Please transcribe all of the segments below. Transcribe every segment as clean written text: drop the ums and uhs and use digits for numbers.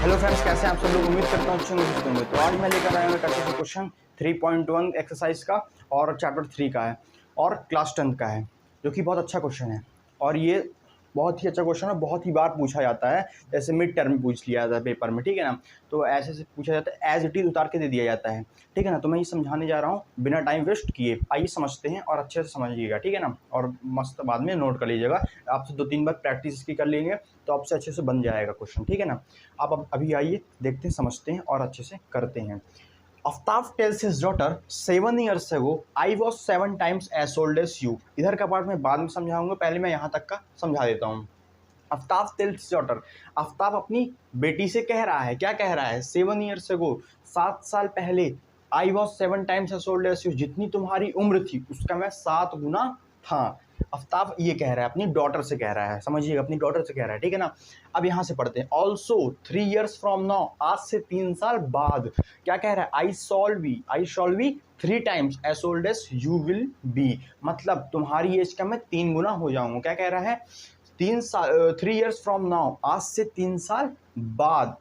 Hello friends, कैसे हैं आप सब लोग। उम्मीद करता हूँ अच्छे होंगे। तो आज मैं लेकर आया हूँ एक अच्छे से क्वेश्चन 3.1 एक्सरसाइज का और चैप्टर 3 का है और क्लास 10 का है, जो कि बहुत अच्छा क्वेश्चन है। और ये बहुत ही अच्छा क्वेश्चन है, बहुत ही बार पूछा जाता है। जैसे मिड टर्म पूछ लिया जाता है पेपर में, ठीक है ना। तो ऐसे से पूछा जाता है, एज इट इज उतार के दे दिया जाता है, ठीक है ना। तो मैं ये समझाने जा रहा हूँ बिना टाइम वेस्ट किए। आइए समझते हैं और अच्छे से समझिएगा, ठीक है ना। और मस्त बाद में नोट कर लीजिएगा। आपसे 2-3 बार प्रैक्टिस इसकी कर लेंगे तो आपसे अच्छे से बन जाएगा क्वेश्चन, ठीक है ना। आप अब अभी आइए देखते हैं, समझते हैं और अच्छे से करते हैं। Aftab tells his daughter 7 years ago I was 7 times as old as you। इधर का पार्ट मैं बाद में समझाऊंगा, पहले मैं यहाँ तक का समझा देता हूँ। आफ्ताब टेल्स डॉटर, आफ्ताब अपनी बेटी से कह रहा है, क्या कह रहा है? 7 years ago, 7 साल पहले। आई was 7 times as old as you, जितनी तुम्हारी उम्र थी उसका मैं 7 गुना था। आफ्ताब ये कह रहा है, अपनी डॉटर से कह रहा है, समझिएगा, अपनी डॉटर से कह रहा है, ठीक है ना। अब यहाँ से पढ़ते हैं। ऑल्सो 3 years from now, आज से 3 साल बाद। क्या कह रहा है? आई shall be 3 times as old as you will be, मतलब तुम्हारी एज का मैं 3 गुना हो जाऊंगा। क्या कह रहा है? 3 years फ्रॉम नाउ, आज से 3 साल बाद,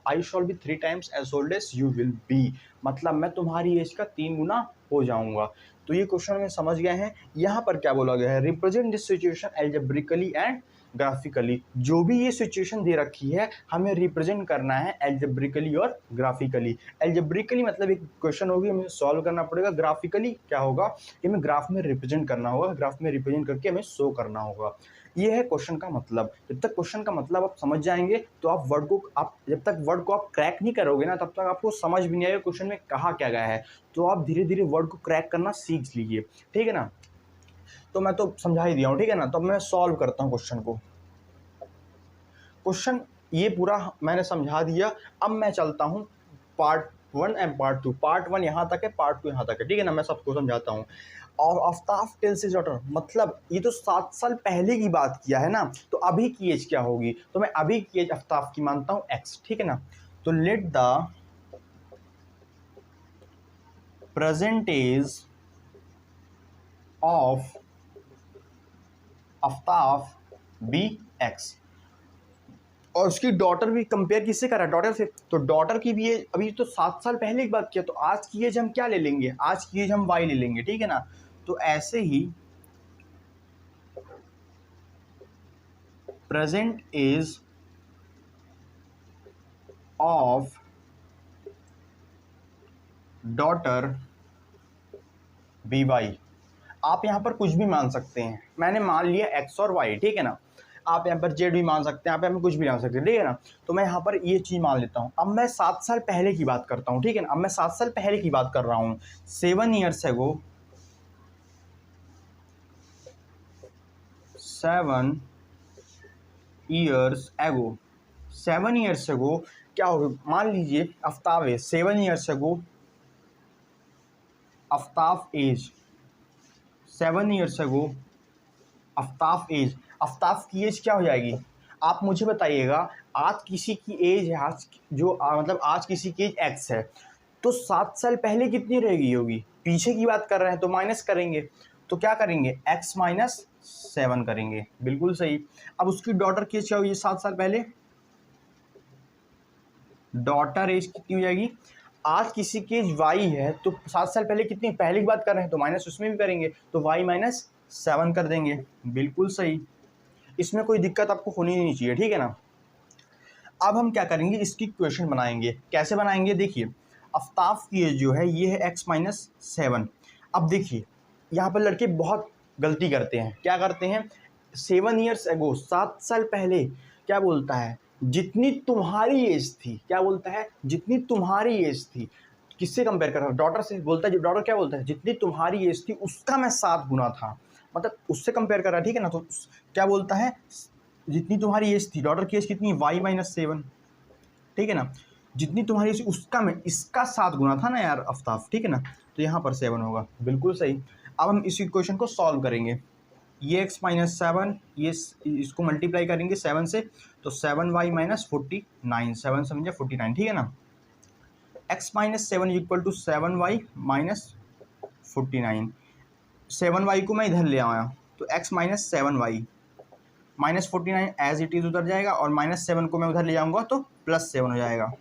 I shall be 3 times as old as you will be, मतलब मैं तुम्हारी एज का 3 गुना हो जाऊंगा। तो ये क्वेश्चन में समझ गए हैं। यहाँ पर क्या बोला गया है? Represent this situation algebraically and graphically. जो भी ये सिचुएशन दे रखी है हमें रिप्रेजेंट करना है एल्जेब्रिकली और ग्राफिकली। एल्जेब्रिकली मतलब एक क्वेश्चन होगी, हमें सॉल्व करना पड़ेगा। ग्राफिकली क्या होगा? कि हमें ग्राफ में रिप्रेजेंट करना होगा, ग्राफ में रिप्रेजेंट करके हमें शो करना होगा। ये है क्वेश्चन का मतलब। जब तक क्वेश्चन का मतलब आप समझ जाएंगे तो आप वर्ड को, आप जब तक वर्ड को आप क्रैक नहीं करोगे ना, तब तक आपको समझ भी नहीं आएगा क्वेश्चन में कहा क्या गया है। तो आप धीरे धीरे वर्ड को क्रैक करना सीख लीजिए, ठीक है ना। तो मैं तो समझा ही दिया हूँ, ठीक है ना। तो मैं सॉल्व करता हूँ क्वेश्चन को। क्वेश्चन ये पूरा मैंने समझा दिया। अब मैं चलता हूँ पार्ट 1 एंड पार्ट 2। पार्ट 1 यहाँ तक है, पार्ट 2 यहाँ तक है, ठीक है ना। मैं सबको समझाता हूँ। और आफ्ताब टेल्स हिज डॉटर, मतलब ये तो 7 साल पहले की बात किया है ना, तो अभी की एज क्या होगी? तो मैं अभी की एज आफ्ताब की मानता हूँ x, ठीक है ना। तो let the present age of Aftab be x, और उसकी डॉटर भी कंपेयर किससे करा? डॉटर से। तो डॉटर की भी एज, अभी तो 7 साल पहले की बात किया, तो आज की एज हम क्या ले लेंगे? आज की एज हम y ले लेंगे, ठीक है ना। तो ऐसे ही present age of daughter B Y. आप यहाँ पर कुछ भी मान सकते हैं, मैंने मान लिया x और y, ठीक है ना। आप यहाँ पर z भी मान सकते हैं, आप यहाँ पर कुछ भी मान सकते हैं, ठीक है ना। तो मैं यहाँ पर ये चीज़ मान लेता हूँ। अब मैं 7 साल पहले की बात करता हूँ, ठीक है ना। अब मैं 7 साल पहले की बात कर रहा हूँ। 7 years ago, 7 years ago, 7 years ago क्या होगा? मान लीजिए आफ्ताब है 7 years ago, Aftab age 7 years ago, Aftab age, Aftab की एज क्या हो जाएगी? आप मुझे बताइएगा। आज किसी की एज है, आज जो मतलब आज किसी की एज x है, तो 7 साल पहले कितनी रहेगी होगी? पीछे की बात कर रहे हैं तो माइनस करेंगे, तो क्या करेंगे? x माइनस 7 करेंगे, बिल्कुल सही। अब उसकी डॉटर की एज क्या होगी 7 साल पहले? डॉटर एज कितनी हो जाएगी? आज किसी की एज y है, तो 7 साल पहले कितनी, पहले की बात कर रहे हैं तो माइनस उसमें भी करेंगे, तो y माइनस 7 कर देंगे, बिल्कुल सही। इसमें कोई दिक्कत आपको होनी नहीं चाहिए, ठीक है ना। अब हम क्या करेंगे? इसकी इक्वेशन बनाएंगे। कैसे बनाएंगे? देखिए, आफ्ताब की एज जो है ये है x माइनस 7। अब देखिए यहाँ पर लड़के बहुत गलती करते हैं। क्या करते हैं? 7 years ago, 7 साल पहले, क्या बोलता है? जितनी तुम्हारी एज थी। क्या बोलता है? जितनी तुम्हारी एज थी। किससे कंपेयर कर रहा हूँ? डॉटर से बोलता है। डॉटर क्या बोलता है? जितनी तुम्हारी एज थी उसका मैं 7 गुना था, मतलब उससे कंपेयर कर रहा है, ठीक है ना। तो क्या बोलता है? जितनी तुम्हारी एज थी, डॉटर की एज कितनी? y माइनस 7, ठीक है ना। जितनी तुम्हारी एज उसका मैं, इसका 7 गुना था ना यार आफ्ताब, ठीक है ना। तो यहाँ पर 7 होगा, बिल्कुल सही। अब हम इस इक्वेशन को सॉल्व करेंगे। ये x माइनस 7, ये इसको मल्टीप्लाई करेंगे 7 से, तो 7y माइनस 49, 7 से 49, ठीक है ना। x minus 7 equal to 7y minus 49। 7y को मैं इधर ले आया, तो x minus 7y -49 as it is उधर जाएगा और -7 को मैं उधर ले जाऊंगा तो +7 हो जाएगा।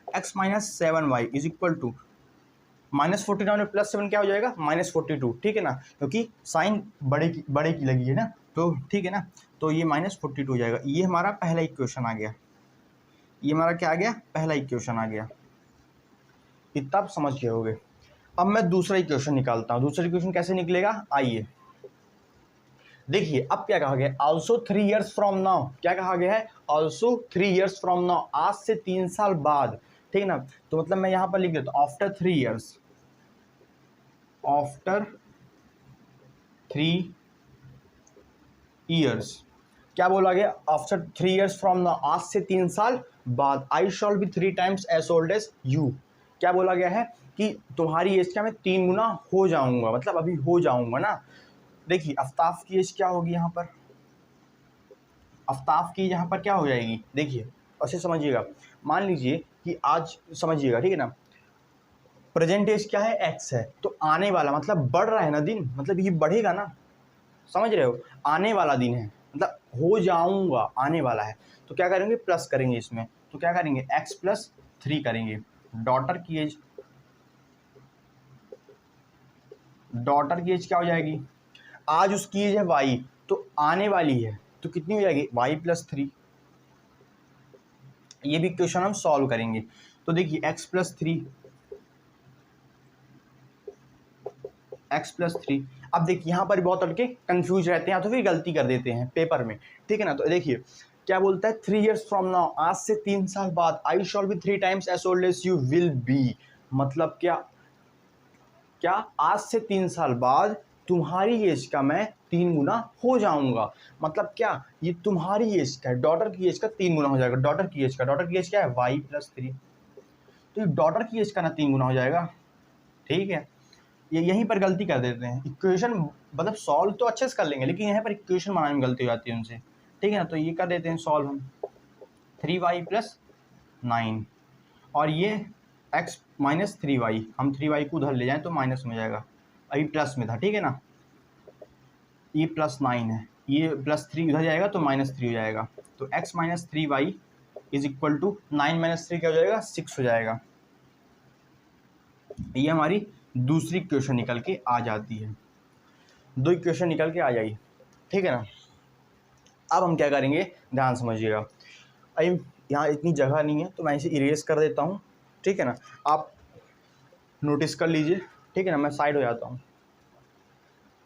x minus 7y is equal to -49 में +7 क्या हो जाएगा -42, ठीक है ना, क्योंकि साइन बड़े की लगी है ना, तो ठीक है ना, तो ये -42 हो जाएगा। ये हमारा पहला इक्वेशन आ गया, ये हमारा क्या आ गया, पहला इक्वेशन आ गया। इतना आप समझ गए होगे। अब मैं दूसरा इक्वेशन निकालता हूँ। दूसरा इक्वेशन कैसे निकलेगा, आइए देखिए। अब क्या कहा गया है, ऑल्सो 3 ईयर्स फ्रॉम नाउ, क्या कहा गया है, ऑल्सो 3 ईयर्स फ्रॉम नाउ, आज से 3 साल बाद, ठीक है ना। तो मतलब मैं यहाँ पर लिख देता हूँ आफ्टर 3 ईयर्स, आफ्टर 3 ईयर्स, क्या बोला गया, आफ्टर 3 ईयर्स फ्रॉम नाउ, आज से 3 साल बाद, I shall be 3 times as old as you. क्या बोला गया है कि तुम्हारी एज क्या मैं 3 गुना हो जाऊंगा, मतलब अभी हो जाऊंगा ना। देखिए आफ्ताब की एज क्या होगी यहाँ पर, आफ्ताब की यहाँ पर क्या हो जाएगी, देखिए ऐसे समझिएगा। मान लीजिए कि आज समझिएगा, ठीक है ना, प्रेजेंट एज क्या है, एक्स है, तो आने वाला मतलब बढ़ रहा है ना दिन, मतलब ये बढ़ेगा ना, समझ रहे हो, आने वाला दिन है, मतलब हो जाऊंगा, आने वाला है, तो क्या करेंगे, प्लस करेंगे इसमें, तो क्या करेंगे x+3 करेंगे। डॉटर की एज, डॉटर की एज क्या हो जाएगी, आज उसकी एज है y, तो आने वाली है, तो कितनी हो जाएगी y+3। ये भी क्वेश्चन हम सॉल्व करेंगे। तो देखिए x+3, x+3। अब देखिए यहाँ पर बहुत लड़के कंफ्यूज रहते हैं तो फिर गलती कर देते हैं पेपर में, ठीक है ना। तो देखिए क्या बोलता है, 3 ईयर्स फ्रॉम नाउ, आज से 3 साल बाद, I shall be 3 times as old as you will be, मतलब क्या, क्या आज से 3 साल बाद तुम्हारी एज का मैं 3 गुना हो जाऊंगा, मतलब क्या, ये तुम्हारी एज का, डॉटर की एज का 3 गुना हो जाएगा। डॉटर की एज का, डॉटर की एज क्या है y+3, तो ये डॉटर की एज का ना 3 गुना हो जाएगा, ठीक है। ये यहीं पर गलती कर देते हैं, इक्वेशन मतलब सॉल्व तो अच्छे से कर लेंगे लेकिन यहाँ पर इक्वेशन बनाने में गलती हो जाती है उनसे, ठीक है ना। तो ये कर देते हैं सॉल्व हम, 3y+9 और ये x-3y, हम 3y को उधर ले जाएं तो माइनस में जाएगा, अभी प्लस में था, ठीक है ना, ये +9 है, ये +3 उधर जाएगा तो -3 हो जाएगा, तो x-3y इज इक्वल टू 9 - 3 क्या हो जाएगा, 6 हो जाएगा। ये हमारी दूसरी इक्वेशन निकल के आ जाती है, दो इक्वेशन निकल के आ जाएगी, ठीक है ना। अब हम क्या करेंगे, ध्यान समझिएगा। अब यहाँ इतनी जगह नहीं है तो मैं इसे इरेज कर देता हूँ, ठीक है ना, आप नोटिस कर लीजिए, ठीक है ना, मैं साइड हो जाता हूँ।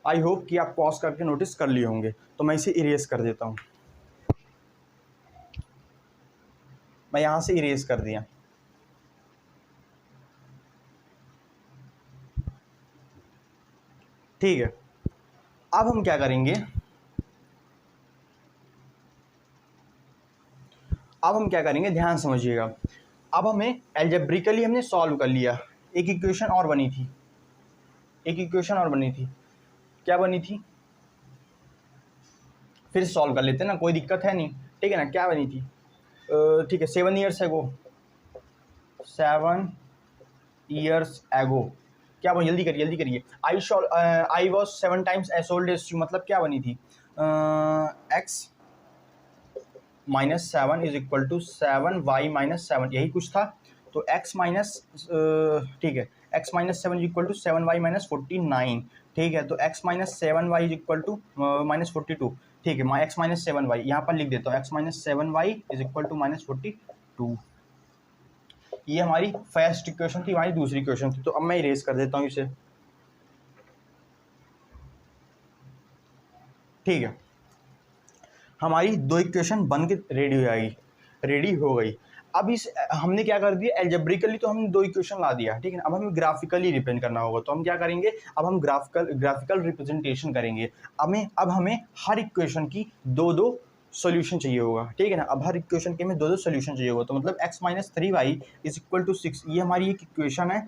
आई होप कि आप पॉज करके नोटिस कर लिए होंगे, तो मैं इसे इरेज कर देता हूँ। मैं यहाँ से इरेज कर दिया, ठीक है। अब हम क्या करेंगे, अब हम क्या करेंगे, ध्यान समझिएगा। अब हमें एल्जेब्रिकली हमने सॉल्व कर लिया, एक इक्वेशन और बनी थी, एक इक्वेशन और बनी थी, क्या बनी थी, फिर सॉल्व कर लेते हैं ना, कोई दिक्कत है नहीं, ठीक है ना। क्या बनी थी, ठीक है, 7 ईयर्स एगो, 7 ईयर्स एगो, क्या बनी, जल्दी करिए जल्दी करिए। I was 7 times as old as you, मतलब क्या बनी थी, x-7 is equal to 7y-7, यही कुछ था। तो x माइनस, ठीक है, x-7 is equal to 7y-49, ठीक है। तो x-7y इज इक्वल टू -42, ठीक है, x-7y यहाँ पर लिख देता हूँ, x-7y इज इक्वल टू -42। ये हमारी फर्स्ट इक्वेशन थी, हमारी दूसरी इक्वेशन थी। तो अब मैं इरेज कर देता हूँ इसे, ठीक है। हमारी दो इक्वेशन बन के रेडी हो जाएगी, रेडी हो गई। अब इस हमने क्या कर दिया, एल्जेब्रिकली तो हमने दो इक्वेशन ला दिया, ठीक है ना। अब हमें ग्राफिकली रिप्रेजेंट करना होगा, तो हम क्या करेंगे, अब हम ग्राफिकल रिप्रेजेंटेशन करेंगे। अब हमें हर इक्वेशन की दो सॉल्यूशन चाहिए होगा, ठीक है ना। अब हर इक्वेशन के में दो सॉल्यूशन चाहिए होगा, तो मतलब x-3y इज इक्वल टू 6, ये हमारी एक इक्वेशन है,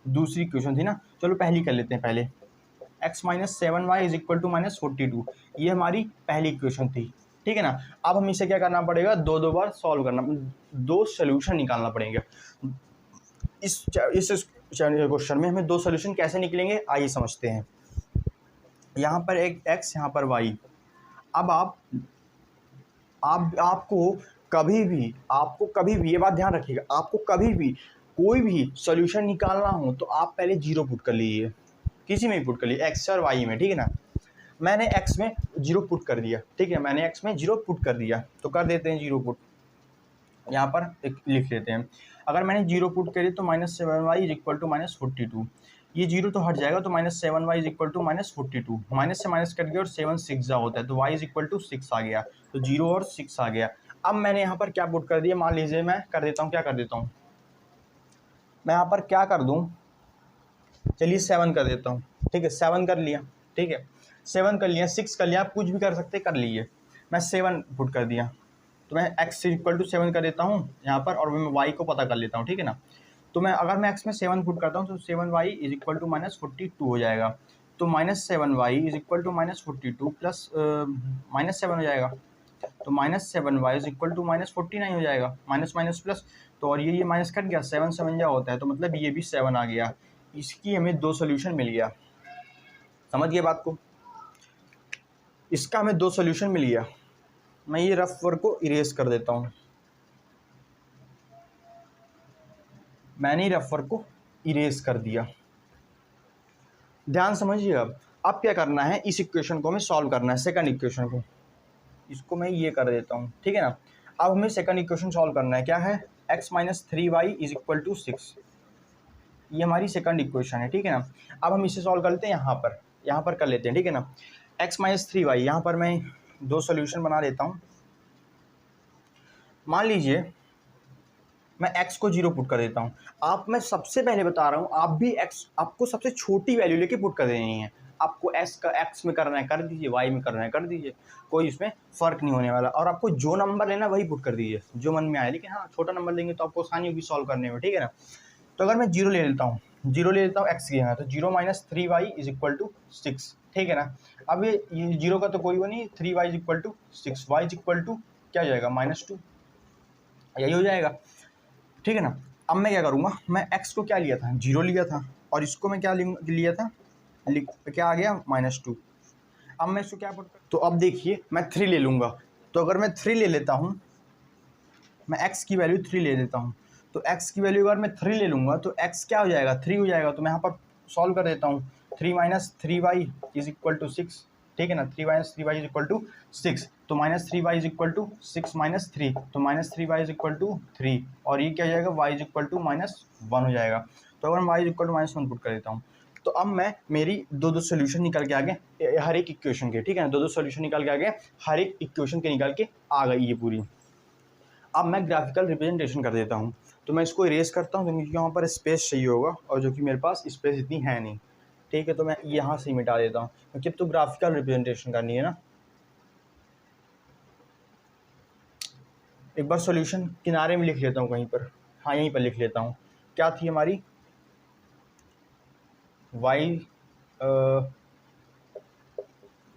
दूसरी इक्वेशन थी ना। चलो पहली कर लेते हैं, पहले x-7y इज इक्वल टू -42, ये हमारी पहली इक्वेशन थी, ठीक है ना। अब हम इसे क्या करना पड़ेगा, दो बार सॉल्व करना, दो सोल्यूशन निकालना पड़ेगा। इस क्वेश्चन में हमें दो सोल्यूशन कैसे निकलेंगे, आइए समझते हैं। यहाँ पर एक x, यहाँ पर y। अब आपको कभी भी ये बात ध्यान रखिएगा, आपको कभी भी कोई भी सॉल्यूशन निकालना हो तो आप पहले जीरो पुट कर लीजिए, किसी में भी पुट कर लीजिए, एक्स और वाई में, ठीक है ना। मैंने एक्स में जीरो पुट कर दिया, ठीक है, मैंने एक्स में जीरो पुट कर दिया, तो कर देते हैं जीरो पुट, यहाँ पर लिख लेते हैं। अगर मैंने जीरो पुट करी तो -7y इज इक्वल टू -42, ये जीरो तो हट जाएगा, तो -7y is equal to -42, minus से माइनस कट गया और 7 6 होता है, तो y इज इक्वल टू 6 आ गया, तो 0 और 6 आ गया। अब मैंने यहाँ पर क्या पुट कर दिया, मान लीजिए मैं कर देता हूँ, क्या कर देता हूँ मैं यहाँ पर, क्या कर दूँ, चलिए 7 कर देता हूँ, ठीक है, 7 कर लिया, ठीक है, 7 कर लिया, 6 कर लिया, आप कुछ भी कर सकते कर लीजिए, मैं 7 पुट कर दिया, तो मैं x इक्वल टू 7 कर देता हूँ यहाँ पर, और मैं y को पता कर लेता हूँ, ठीक है ना। तो मैं अगर मैं x में 7 पुट करता हूँ तो 7y इज इक्वल टू -42 हो जाएगा, तो -7y is equal to -42 plus -7 हो जाएगा, तो -7y इज इक्वल टू -49 हो जाएगा, माइनस माइनस प्लस, तो और ये माइनस कट गया, 7 7 जा होता है, तो मतलब ये भी 7 आ गया। इसकी हमें दो सोल्यूशन मिल गया, समझ गए बात को, इसका हमें दो सोल्यूशन मिल गया। मैं ये रफ वर्क को इरेज कर देता हूँ, मैंने रफ वर्क को इरेज कर दिया, ध्यान समझिए। अब क्या करना है, इस इक्वेशन को हमें सॉल्व करना है, सेकंड इक्वेशन को, इसको मैं ये कर देता हूँ, ठीक है ना। अब हमें सेकंड इक्वेशन सॉल्व करना है, क्या है, x minus 3y is equal to 6, ये हमारी सेकंड इक्वेशन है, ठीक है ना। अब हम इसे सॉल्व कर लेते हैं, यहाँ पर कर लेते हैं, ठीक है ना। x माइनस 3y, यहाँ पर मैं दो सोल्यूशन बना देता हूँ। मान लीजिए मैं x को जीरो पुट कर देता हूँ, मैं सबसे पहले बता रहा हूँ, आप भी आपको सबसे छोटी वैल्यू लेके पुट कर देनी है, आपको x में करना है कर दीजिए, y में करना है कर दीजिए, कोई इसमें फ़र्क नहीं होने वाला, और आपको जो नंबर लेना वही पुट कर दीजिए जो मन में आए, लेकिन हाँ छोटा नंबर लेंगे तो आपको आसानी होगी सॉल्व करने में, ठीक है ना। तो अगर मैं जीरो ले लेता हूँ x की यहाँ, तो 0 minus 3y is equal to 6, ठीक है ना। अब ये जीरो का तो कोई वो नहीं, 3y is equal to 6, y is equal to क्या हो जाएगा, -2, यही हो जाएगा, ठीक है ना। अब मैं क्या करूँगा, मैं x को क्या लिया था, जीरो लिया था, और इसको मैं क्या लिया था, क्या आ गया, -2। अब मैं इसको क्या पुट कर, तो अब देखिए मैं 3 ले लूँगा, तो अगर मैं 3 ले लेता हूँ, मैं x की वैल्यू 3 ले लेता हूँ, तो x की वैल्यू अगर मैं 3 ले लूँगा तो x क्या हो जाएगा, 3 हो जाएगा, तो मैं यहाँ पर सॉल्व कर देता हूँ, 3 minus 3y is equal to 6, ठीक है ना, 3 minus 3y is equal to 6, तो -3y is equal to 6 minus 3, तो -3y इज इक्वल टू 3, और ये क्या हो जाएगा, y इज इक्वल टू -1 हो जाएगा। तो अगर मैं y is equal to -1 put कर देता हूँ, तो अब मैं मेरी दो सोल्यूशन निकल के आ गए हर एक इक्वेशन के, ठीक है ना, दो सोल्यूशन निकल के आ गए, हर एक इक्वेशन के निकल के आ गई ये पूरी। अब मैं ग्राफिकल रिप्रेजेंटेशन कर देता हूँ, तो मैं इसको इरेज करता हूँ क्योंकि यहाँ पर स्पेस चाहिए होगा, और जो कि मेरे पास स्पेस इतनी है नहीं, ठीक है, तो मैं यहाँ से ही मिटा देता हूँ क्योंकि अब तो ग्राफिकल रिप्रेजेंटेशन करनी है ना। एक बार सॉल्यूशन किनारे में लिख लेता हूँ कहीं पर, हाँ यहीं पर लिख लेता हूँ, क्या थी हमारी y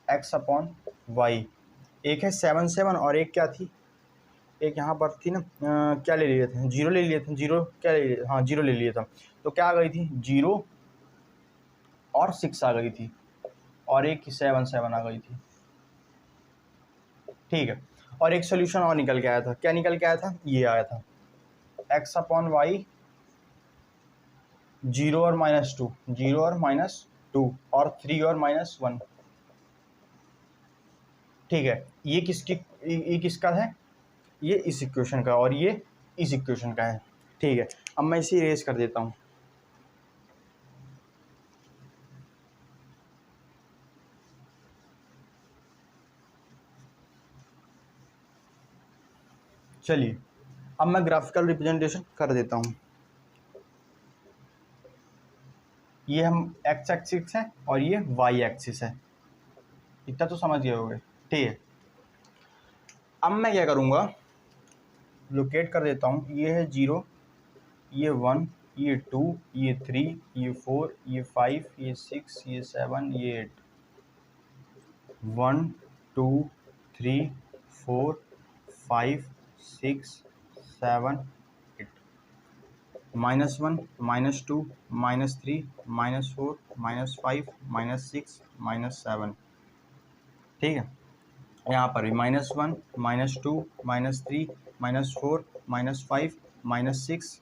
x अपॉन वाई, एक है 7 7 और एक क्या थी, एक यहाँ पर थी ना, क्या ले लिए थे, जीरो ले लिए थे, जीरो क्या ले लिए, हाँ जीरो ले लिया था, तो क्या आ गई थी, 0 और 6 आ गई थी, और एक की 7 7 आ गई थी, ठीक है। और एक सोल्यूशन और निकल के आया था, क्या निकल के आया था, ये आया था x अपॉन वाई 0 और -2, 0 और -2 और 3 और -1, ठीक है। ये किसका है, ये इस इक्वेशन का, और ये इस इक्वेशन का है, ठीक है। अब मैं इसे इरेज कर देता हूँ, चलिए अब मैं ग्राफिकल रिप्रेजेंटेशन कर देता हूँ। ये हम x एक्सिस है और ये y एक्सिस है, इतना तो समझ गए होंगे, ठीक है। अब मैं क्या करूँगा, लोकेट कर देता हूँ, ये है 0, ये 1, ये 2, ये 3, ये 4, ये 5, ये 6, ये 7, ये 8, 1 2 3 4 5 6 7 8, -1 -2 -3 -4 -5 -6 -7, ठीक है। यहाँ पर भी -1 -2 -3 -4 -5 -6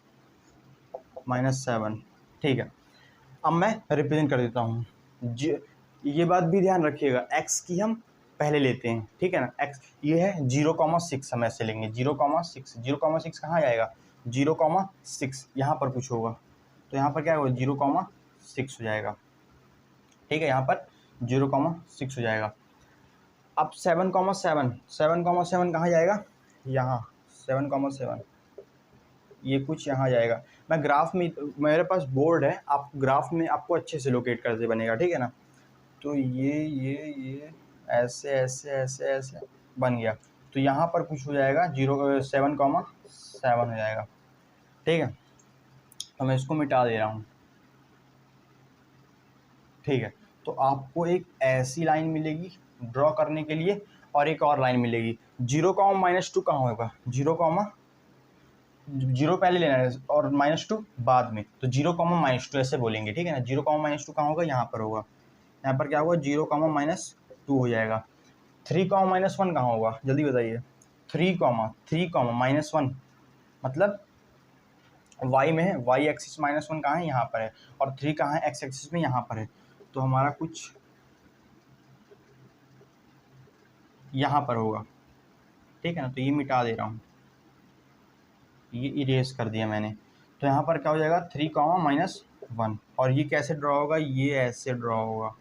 -7, ठीक है। अब मैं रिप्रेजेंट कर देता हूँ। ये बात भी ध्यान रखिएगा, x की हम पहले लेते हैं, ठीक है ना। x ये है 0,6, हम ऐसे लेंगे 0,6। 0,6 कहाँ जाएगा, 0,6 यहाँ पर कुछ होगा, तो यहाँ पर क्या होगा 0,6 हो जाएगा, ठीक है। यहाँ पर 0,6 हो जाएगा। अब 7,7 7,7 कहाँ जाएगा, यहाँ 7,7 ये कुछ यहाँ जाएगा। मैं ग्राफ में, मेरे पास बोर्ड है, आप ग्राफ में आपको अच्छे से लोकेट करके बनेगा, ठीक है ना। तो ये ऐसे ऐसे ऐसे ऐसे बन गया, तो यहाँ पर कुछ हो जाएगा 7,7 हो जाएगा, ठीक है। तो मैं इसको मिटा दे रहा हूँ, ठीक है। तो आपको एक ऐसी लाइन मिलेगी ड्रॉ करने के लिए, और एक और लाइन मिलेगी। 0,-2 कहाँ होगा, 0 पहले लेना है और -2 बाद में, तो 0,-2 ऐसे बोलेंगे, ठीक है ना। 0,-2 कहाँ होगा, यहाँ पर होगा। यहाँ पर क्या होगा, 0,-2 हो जाएगा। 3,-1 कहाँ होगा, जल्दी बताइए। 3,1 मतलब y में है, y एक्सिस -1 कहाँ है, यहाँ पर है, और 3 कहाँ है, x एक्सिस में यहाँ पर है। तो हमारा कुछ यहाँ पर होगा, ठीक है ना। तो ये मिटा दे रहा हूँ, ये इरेज कर दिया मैंने। तो यहाँ पर क्या हो जाएगा, 3,-1, और ये कैसे ड्रॉ होगा, ये ऐसे ड्रॉ होगा,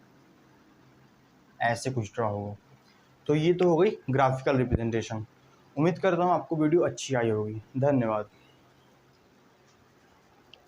ऐसे कुछ ड्रॉ होगा। तो ये तो हो गई ग्राफिकल रिप्रेजेंटेशन। उम्मीद करता हूँ आपको वीडियो अच्छी आई होगी। धन्यवाद।